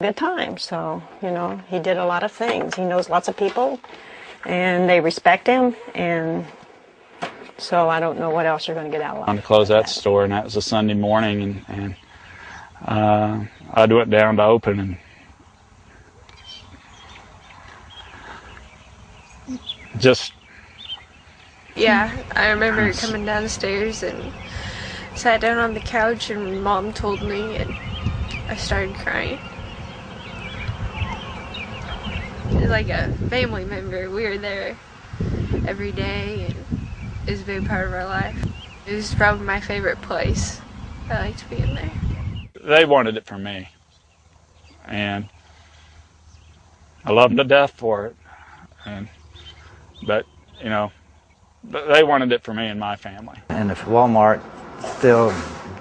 Good time. So, you know, he did a lot of things. He knows lots of people, and they respect him, and so I don't know what else you're going to get out of him. To close that store, and that was a Sunday morning, and I went down to open, and just... Yeah, I remember coming down the stairs and sat down on the couch, and Mom told me, and I started crying. It was like a family member. We were there every day, and it was a big part of our life. It was probably my favorite place. I liked being there. They wanted it for me, and I loved them to death for it. But you know, they wanted it for me and my family. And if Wal-Mart still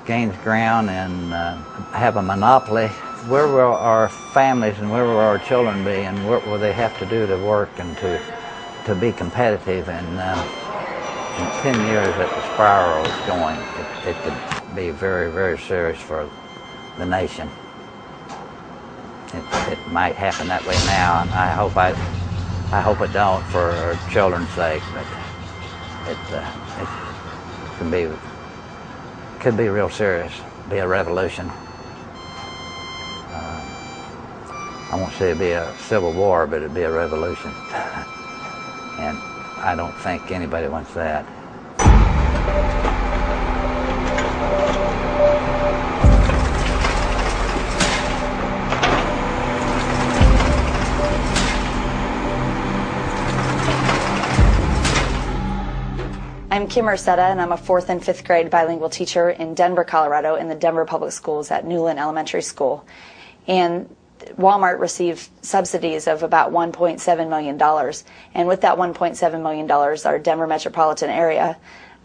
gains ground and have a monopoly, where will our families and where will our children be, and what will they have to do to work and to be competitive? And in 10 years that the spiral is going, it could be very, very serious for the nation. It might happen that way now, and I hope it don't for our children's sake, but it could be real serious, be a revolution. I won't say it'd be a civil war, but it'd be a revolution. And I don't think anybody wants that. I'm Kim Arcetta, and I'm a 4th and 5th grade bilingual teacher in Denver, Colorado, in the Denver Public Schools at Newland Elementary School. And Wal-Mart received subsidies of about $1.7 million. And with that $1.7 million, our Denver metropolitan area,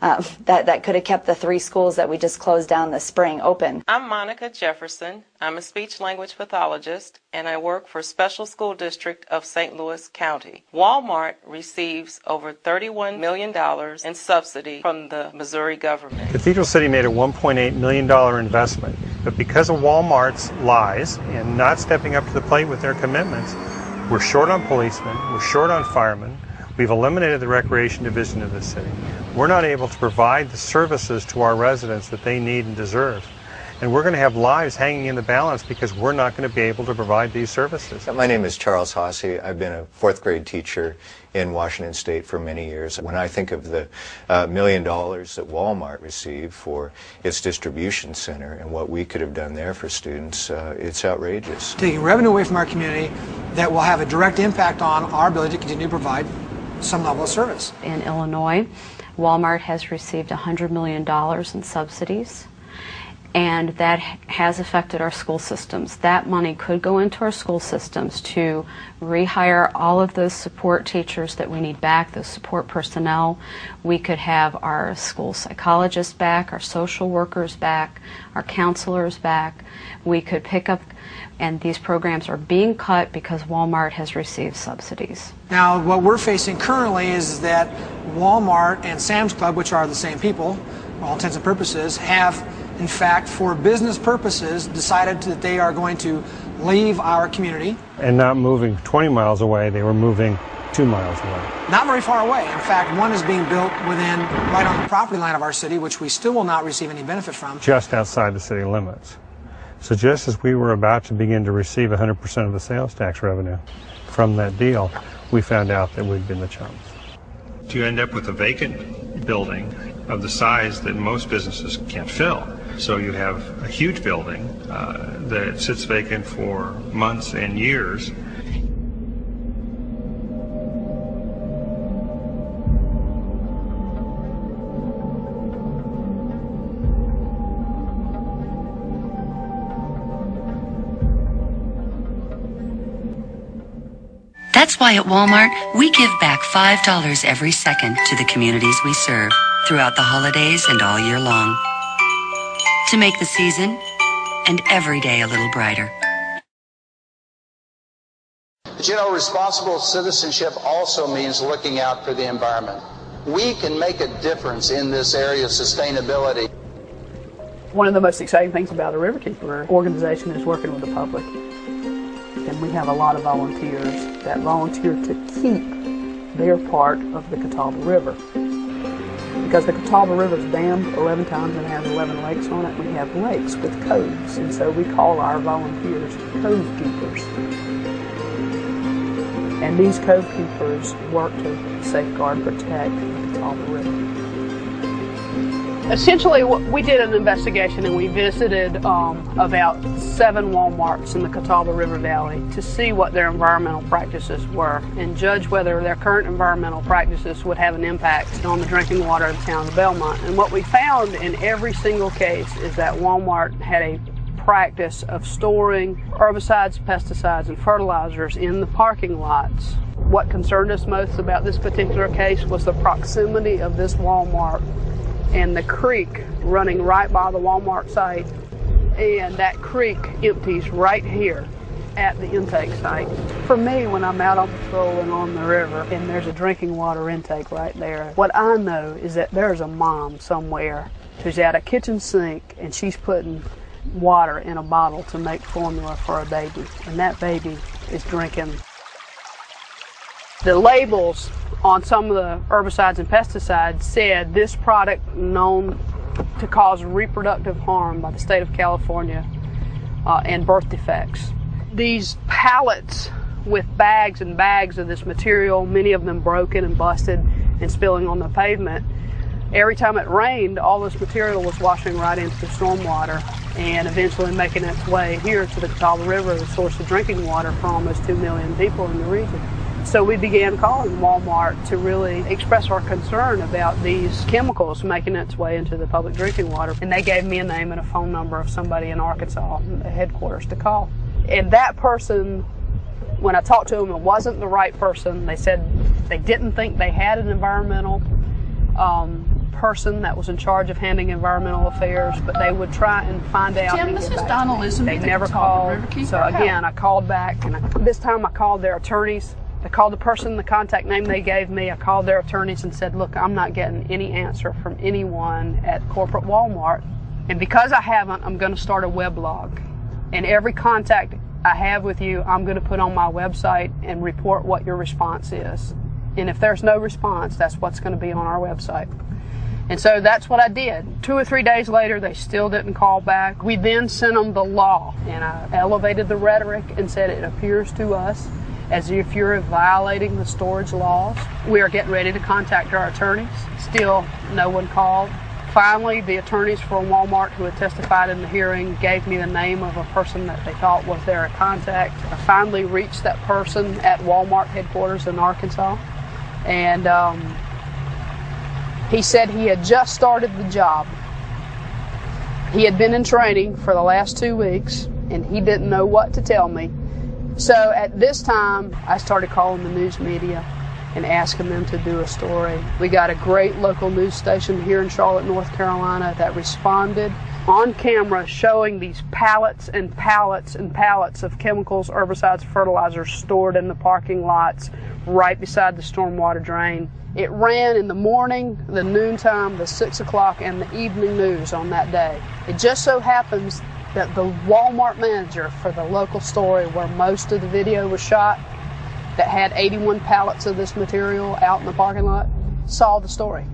that could have kept the 3 schools that we just closed down this spring open. I'm Monica Jefferson. I'm a speech-language pathologist, and I work for Special School District of St. Louis County. Wal-Mart receives over $31 million in subsidy from the Missouri government. Cathedral City made a $1.8 million investment, but because of Wal-Mart's lies and not stepping up to the plate with their commitments, we're short on policemen, we're short on firemen, we've eliminated the recreation division of the city. We're not able to provide the services to our residents that they need and deserve. And we're going to have lives hanging in the balance because we're not going to be able to provide these services. My name is Charles Haase. I've been a 4th grade teacher in Washington State for many years. When I think of the $1 million that Wal-Mart received for its distribution center and what we could have done there for students, it's outrageous. Taking revenue away from our community that will have a direct impact on our ability to continue to provide some level of service. In Illinois, Wal-Mart has received $100 million in subsidies, and that has affected our school systems. That money could go into our school systems to rehire all of those support teachers that we need back, those support personnel. We could have our school psychologists back, our social workers back, our counselors back. We could pick up, and these programs are being cut because Wal-Mart has received subsidies. Now, what we're facing currently is that Wal-Mart and Sam's Club, which are the same people, for all intents and purposes, have, in fact, for business purposes, decided that they are going to leave our community. And not moving 20 miles away, they were moving 2 miles away. Not very far away. In fact, one is being built right on the property line of our city, which we still will not receive any benefit from. Just outside the city limits. So just as we were about to begin to receive 100% of the sales tax revenue from that deal, we found out that we'd been the chumps. You end up with a vacant building of the size that most businesses can't fill. So you have a huge building that sits vacant for months and years. That's why at Wal-Mart, we give back $5 every second to the communities we serve throughout the holidays and all year long, to make the season and every day a little brighter. But you know, responsible citizenship also means looking out for the environment. We can make a difference in this area of sustainability. One of the most exciting things about the Riverkeeper organization is working with the public. and we have a lot of volunteers that volunteer to keep their part of the Catawba River. Because the Catawba River is dammed 11 times and has 11 lakes on it, we have lakes with coves, and so we call our volunteers cove keepers. And these cove keepers work to safeguard, protect the Catawba River. Essentially, we did an investigation and we visited about 7 Wal-Marts in the Catawba River Valley to see what their environmental practices were and judge whether their current environmental practices would have an impact on the drinking water of the town of Belmont. And what we found in every single case is that Wal-Mart had a practice of storing herbicides, pesticides, and fertilizers in the parking lots. What concerned us most about this particular case was the proximity of this Wal-Mart and the creek running right by the Wal-Mart site, and that creek empties right here at the intake site. For me, when I'm out on patrol and on the river and there's a drinking water intake right there, what I know is that there's a mom somewhere who's at a kitchen sink and she's putting water in a bottle to make formula for a baby, and that baby is drinking. The labels on some of the herbicides and pesticides said this product known to cause reproductive harm by the state of California and birth defects. These pallets with bags and bags of this material, many of them broken and busted and spilling on the pavement, every time it rained, all this material was washing right into the stormwater and eventually making its way here to the Catawba River, the source of drinking water for almost 2 million people in the region. So we began calling Wal-Mart to really express our concern about these chemicals making its way into the public drinking water. And they gave me a name and a phone number of somebody in Arkansas, the headquarters, to call. And that person, when I talked to them, it wasn't the right person. They said they didn't think they had an environmental person that was in charge of handling environmental affairs, but they would try and find out. Tim, this is Donna Lisson. They never called. So again, I called back, and this time I called their attorneys. I called the person, the contact name they gave me. I called their attorneys and said, look, I'm not getting any answer from anyone at corporate Wal-Mart. And because I haven't, I'm going to start a weblog. And every contact I have with you, I'm going to put on my website and report what your response is. And if there's no response, that's what's going to be on our website. And so that's what I did. 2 or 3 days later, they still didn't call back. We then sent them the law, and I elevated the rhetoric and said it appears to us as if you're violating the storage laws. We are getting ready to contact our attorneys. Still, no one called. Finally, the attorneys for Wal-Mart who had testified in the hearing gave me the name of a person that they thought was their contact. I finally reached that person at Wal-Mart headquarters in Arkansas, and he said he had just started the job. He had been in training for the last 2 weeks, and he didn't know what to tell me. So at this time, I started calling the news media and asking them to do a story. We got a great local news station here in Charlotte, North Carolina that responded on camera showing these pallets and pallets and pallets of chemicals, herbicides, fertilizers stored in the parking lots right beside the stormwater drain. It ran in the morning, the noontime, the 6 o'clock, and the evening news on that day. It just so happens that the Wal-Mart manager for the local story where most of the video was shot, that had 81 pallets of this material out in the parking lot, saw the story.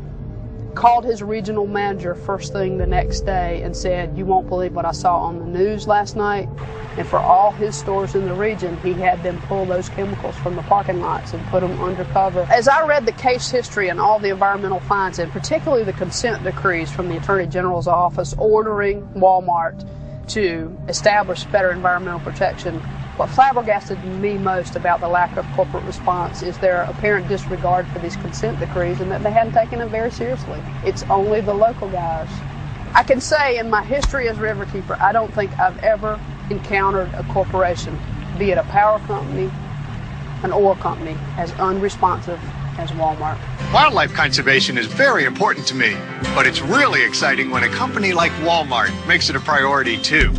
Called his regional manager first thing the next day and said, you won't believe what I saw on the news last night. And for all his stores in the region, he had them pull those chemicals from the parking lots and put them undercover. As I read the case history and all the environmental fines, and particularly the consent decrees from the Attorney General's office ordering Wal-Mart to establish better environmental protection, what flabbergasted me most about the lack of corporate response is their apparent disregard for these consent decrees and that they hadn't taken them very seriously. It's only the local guys. I can say in my history as riverkeeper, I don't think I've ever encountered a corporation, be it a power company, an oil company, as unresponsive as Wal-Mart. Wildlife conservation is very important to me, but it's really exciting when a company like Wal-Mart makes it a priority too.